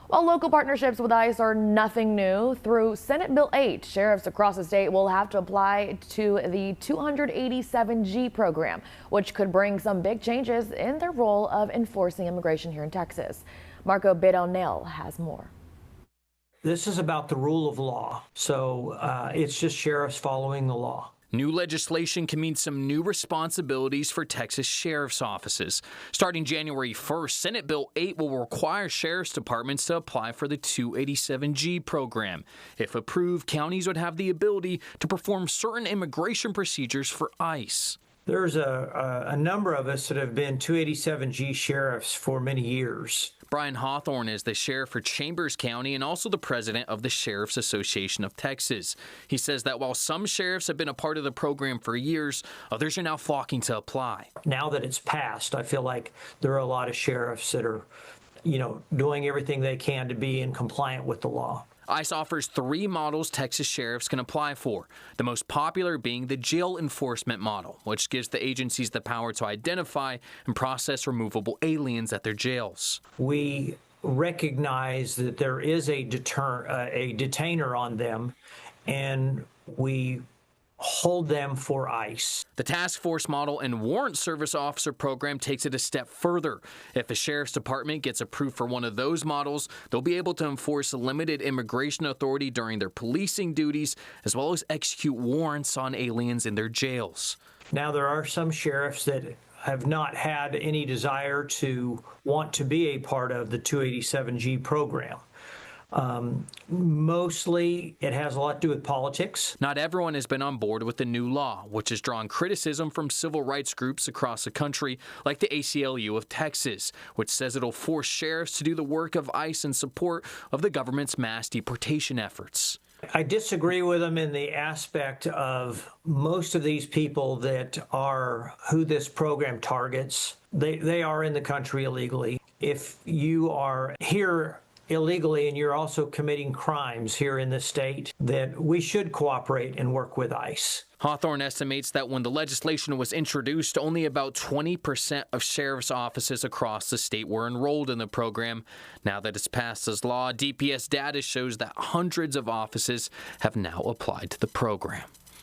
While local partnerships with ICE are nothing new, through Senate Bill 8, sheriffs across the state will have to apply to the 287G program, which could bring some big changes in their role of enforcing immigration here in Texas. Marco Bedonell has more. This is about the rule of law, so it's just sheriffs following the law. New legislation can mean some new responsibilities for Texas sheriff's offices. Starting January 1st, Senate Bill 8 will require sheriff's departments to apply for the 287G program. If approved, counties would have the ability to perform certain immigration procedures for ICE. There's a number of us that have been 287G sheriffs for many years. Brian Hawthorne is the sheriff for Chambers County and also the president of the Sheriff's Association of Texas. He says that while some sheriffs have been a part of the program for years, others are now flocking to apply. Now that it's passed, I feel like there are a lot of sheriffs that are, doing everything they can to be in compliant with the law. ICE offers 3 models Texas sheriffs can apply for, the most popular being the jail enforcement model, which gives the agencies the power to identify and process removable aliens at their jails. We recognize that there is a detainer on them, and we hold them for ICE. The task force model and warrant service officer program takes it a step further. If a sheriff's department gets approved for one of those models, they'll be able to enforce limited immigration authority during their policing duties, as well as execute warrants on aliens in their jails. Now, there are some sheriffs that have not had any desire to want to be a part of the 287G program. Mostly it has a lot to do with politics. Not everyone has been on board with the new law, which has drawn criticism from civil rights groups across the country, like the ACLU of Texas, which says it'll force sheriffs to do the work of ICE in support of the government's mass deportation efforts. I disagree with them in the aspect of most of these people that are who this program targets. They are in the country illegally. If you are here illegally and you're also committing crimes here in the state, that we should cooperate and work with ICE. Hawthorne estimates that when the legislation was introduced, only about 20% of sheriff's offices across the state were enrolled in the program. Now that it's passed as law, DPS data shows that hundreds of offices have now applied to the program.